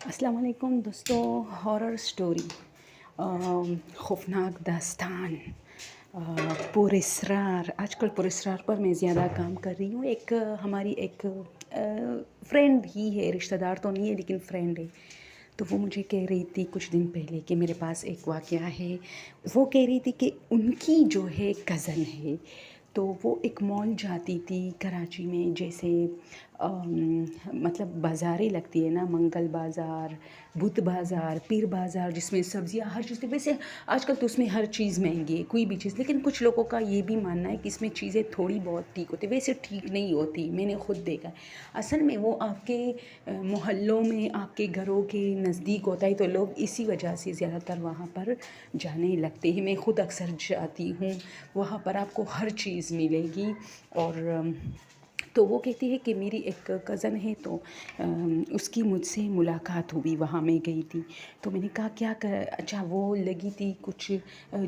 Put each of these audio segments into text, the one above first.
السلام علیکم دوستوں. ہارر سٹوری، خوفناک داستان، پر اسرار. آج کل پر اسرار پر میں زیادہ کام کر رہی ہوں. ہماری ایک فرینڈ ہی ہے، رشتہ دار تو نہیں ہے لیکن فرینڈ ہے. تو وہ مجھے کہہ رہی تھی کچھ دن پہلے کہ میرے پاس ایک واقعہ ہے. وہ کہہ رہی تھی کہ ان کی جو ہے کزن ہے، تو وہ ایک مال جاتی تھی کراچی میں. جیسے مطلب بازاریں لگتی ہے نا، منگل بازار، بدھ بازار، پیر بازار، جس میں سبزیاں ہر چیز. ویسے آج کل تو اس میں ہر چیز مہنگی ہے، کوئی بھی چیز. لیکن کچھ لوگوں کا یہ بھی ماننا ہے کہ اس میں چیزیں تھوڑی بہت ٹھیک ہوتی. ویسے ٹھیک نہیں ہوتی، میں نے خود دیکھا ہے. اصل میں وہ آپ کے محلوں میں، آپ کے گھروں کے نزدیک ہوتا ہے، تو لوگ اسی وجہ سے زیادہ تر وہاں پر جانے لگتے ہیں. میں خود اکثر جاتی ہوں. وہاں پر آپ کو ہر چیز ملے گی. اور تو وہ کہتی ہے کہ میری ایک کزن ہے، تو اس کی مجھ سے ملاقات ہوئی. وہاں میں گئی تھی تو میں نے کہا کیا اچھا وہ لگی تھی کچھ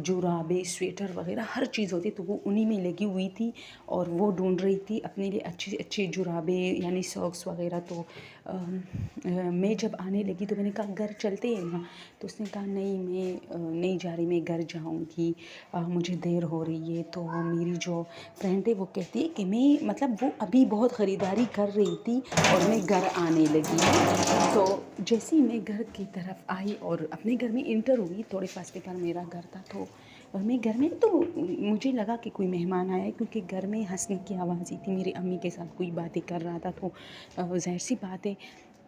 جرابے، سویٹر وغیرہ ہر چیز ہوتی، تو وہ انہی میں لگی ہوئی تھی. اور وہ ڈھونڈ رہی تھی اپنے لیے اچھے اچھے جرابے، یعنی ساکس وغیرہ. تو میں جب آنے لگی تو میں نے کہا گھر چلتے ہیں نا. تو اس نے کہا نہیں، میں نہیں جا رہی، میں گھر جاؤں گی، مجھے دیر ہو رہی ہے. تو میری جو فرینڈ ہے وہ کہتی ہے کہ میں مطلب وہ ابھی بہت خریداری کر رہی تھی اور میں گھر آنے لگی. تو جیسے ہی میں گھر کی طرف آئی اور اپنے گھر میں انٹر ہوئی، تھوڑے فاصلے پر میرا گھر تھا. تو میں گھر میں تو مجھے لگا کہ کوئی مہمان آیا ہے، کیونکہ گھر میں ہنسنے کی آواز ہی تھی. میری امی کے ساتھ کوئی باتیں کر رہا تھا، تو ظاہر سی بات ہے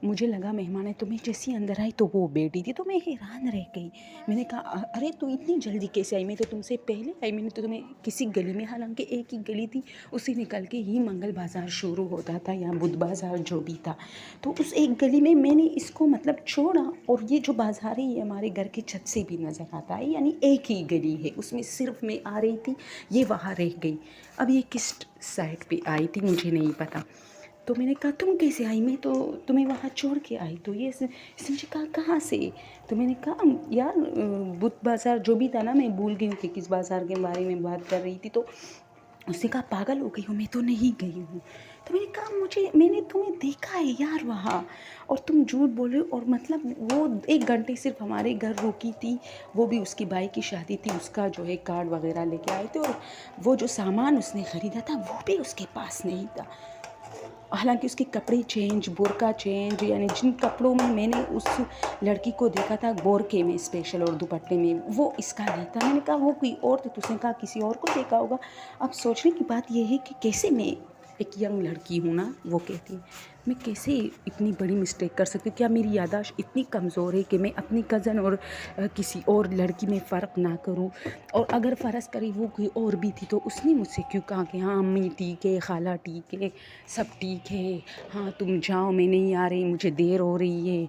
مجھے لگا مہمان ہے. تو میں جیسے اندر آئی تو وہ بیٹھی تھی. تو میں حیران رہ گئی. میں نے کہا ارے تو اتنی جلدی کیسے آئی؟ میں تو تم سے پہلے آئی. میں نے تو تمہیں کسی گلی میں، حالانکہ ایک ہی گلی تھی، اسے نکل کے ہی منگل بازار شروع ہوتا تھا، یا بدھ بازار جو بھی تھا. تو اس ایک گلی میں نے اس کو مطلب چھوڑا. اور یہ جو بازار ہے یہ ہمارے گھر کی چھت سے بھی نظر آتا ہے، یعنی ایک ہی گلی ہے. اس میں صرف میں آ رہی تھی، یہ وہاں رہ گئی. اب یہ کس سائڈ پہ آئی تھی مجھے نہیں پتا. تو میں نے کہا تم کیسے آئی؟ میں تو تمہیں وہاں چھوڑ کے آئی. تو اس نے مجھے کہا کہاں سے؟ تو میں نے کہا یار بدھ بازار جو بھی تھا نا، میں بھول گئی ہوں کہ کس بازار کے بارے میں بات کر رہی تھی. تو اس نے کہا پاگل ہو گئی ہوں، میں تو نہیں گئی ہوں. تو میں نے کہا میں نے تمہیں دیکھا ہے یار وہاں، اور تم جھوٹ بول رہے ہو. اور مطلب وہ 1 گھنٹے صرف ہمارے گھر رکی تھی. وہ بھی اس کی بھائی کی شادی تھی، اس کا جو ہے کارڈ وغیرہ لے کے آئے تھے. اور وہ جو سامان اس نے خریدا تھا وہ بھی اس کے پاس نہیں تھا. حالانکہ اس کے کپڑے چینج، برقع چینج، یعنی جن کپڑوں میں نے اس لڑکی کو دیکھا تھا بورکے میں اسپیشل اور دوپٹے میں، وہ اس کا نہیں تھا. میں نے کہا وہ کوئی اور تھی. تو اس نے کہا کسی اور کو دیکھا ہوگا. اب سوچنے کی بات یہ ہے کہ کیسے میں ایک ینگ لڑکی ہوں نا، وہ کہتی ہے میں کیسے اتنی بڑی مسٹیک کر سکتی ہوں؟ کیا میری یادداشت اتنی کمزور ہے کہ میں اپنی کزن اور کسی اور لڑکی میں فرق نہ کروں؟ اور اگر فرض کرے وہ کوئی اور بھی تھی تو اس نے مجھ سے کیوں کہا کہ ہاں امی ٹھیک ہے، خالہ ٹھیک ہے، سب ٹھیک ہے، ہاں تم جاؤ میں نہیں آ رہی، مجھے دیر ہو رہی ہے.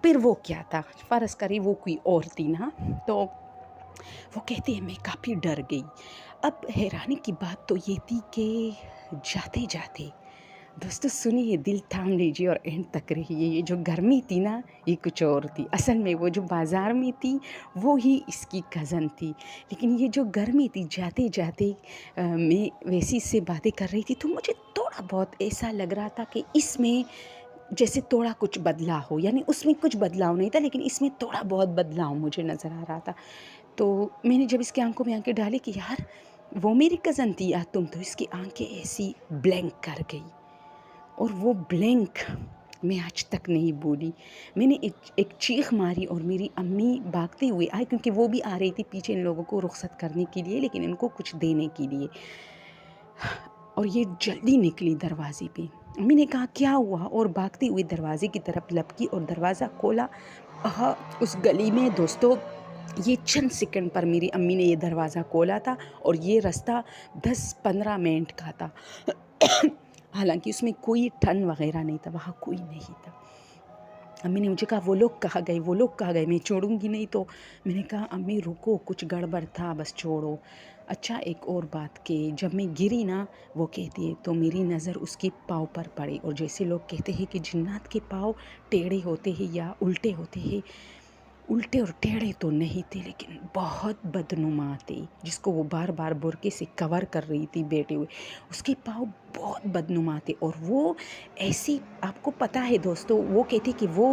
پھر وہ کیا تھا؟ فرض کرے وہ کوئی اور تھی نا. تو وہ کہتی ہے میں کافی ڈر گئی. اب حیرانی کی بات تو یہ تھی کہ جاتے جاتے دوستو سنیے، دل تھام لیجیے اور اینڈ تک رہیے. یہ جو گرمی تھی نا یہ کچھ اور تھی. اصل میں وہ جو بازار میں تھی وہ ہی اس کی کزن تھی. لیکن یہ جو گرمی تھی، جاتے جاتے میں ویسی سے باتیں کر رہی تھی تو مجھے تھوڑا بہت ایسا لگ رہا تھا کہ اس میں جیسے تھوڑا کچھ بدلاؤ ہو. یعنی اس میں کچھ بدلاؤ نہیں تھا لیکن اس میں تھوڑا بہت بدلاؤ مجھے نظر آ رہا تھا. تو میں نے جب اس کی آنکھوں میں آنکھیں ڈالی کہ یار وہ میری کزن تھی یا تم، تو اس کی آنکھیں ایسی بلینک کر گئی. اور وہ بلینک میں آج تک نہیں بولی. میں نے ایک چیخ ماری اور میری امی بھاگتے ہوئے آئے، کیونکہ وہ بھی آ رہی تھی پیچھے ان لوگوں کو رخصت کرنے کے لیے، لیکن ان کو کچھ دینے کے لیے. اور یہ جلدی نکلی دروازے پہ. امی نے کہا کیا ہوا؟ اور بھاگتے ہوئے دروازے کی طرف لپکی اور دروازہ کھولا. اس گلی میں دوستو یہ چند سیکنڈ پر میری امی نے یہ دروازہ کھولا تھا اور یہ رستہ 10-15 منٹ کا تھا. حالانکہ اس میں کوئی ٹھن وغیرہ نہیں تھا، وہاں کوئی نہیں تھا. امی نے مجھے کہا وہ لوگ کہاں گئے، وہ لوگ کہاں گئے، میں چھوڑوں گی نہیں. تو میں نے کہا امی رکو، کچھ گڑبڑ تھا، بس چھوڑو. اچھا ایک اور بات کہ جب میں گری نا، وہ کہتی ہے تو میری نظر اس کے پاؤں پر پڑی. اور جیسے لوگ کہتے ہیں کہ جنات کے پاؤں ٹیڑھے ہوتے ہیں یا الٹے ہوتے ہیں، الٹے اور ٹیڑھے تو نہیں تھے لیکن بہت بدنما تھے. جس کو وہ بار بار برقعے سے کور کر رہی تھی بیٹھے ہوئے، اس کے پاؤں بہت بدنما تھے. اور وہ ایسی، آپ کو پتہ ہے دوستو، وہ کہتے کہ وہ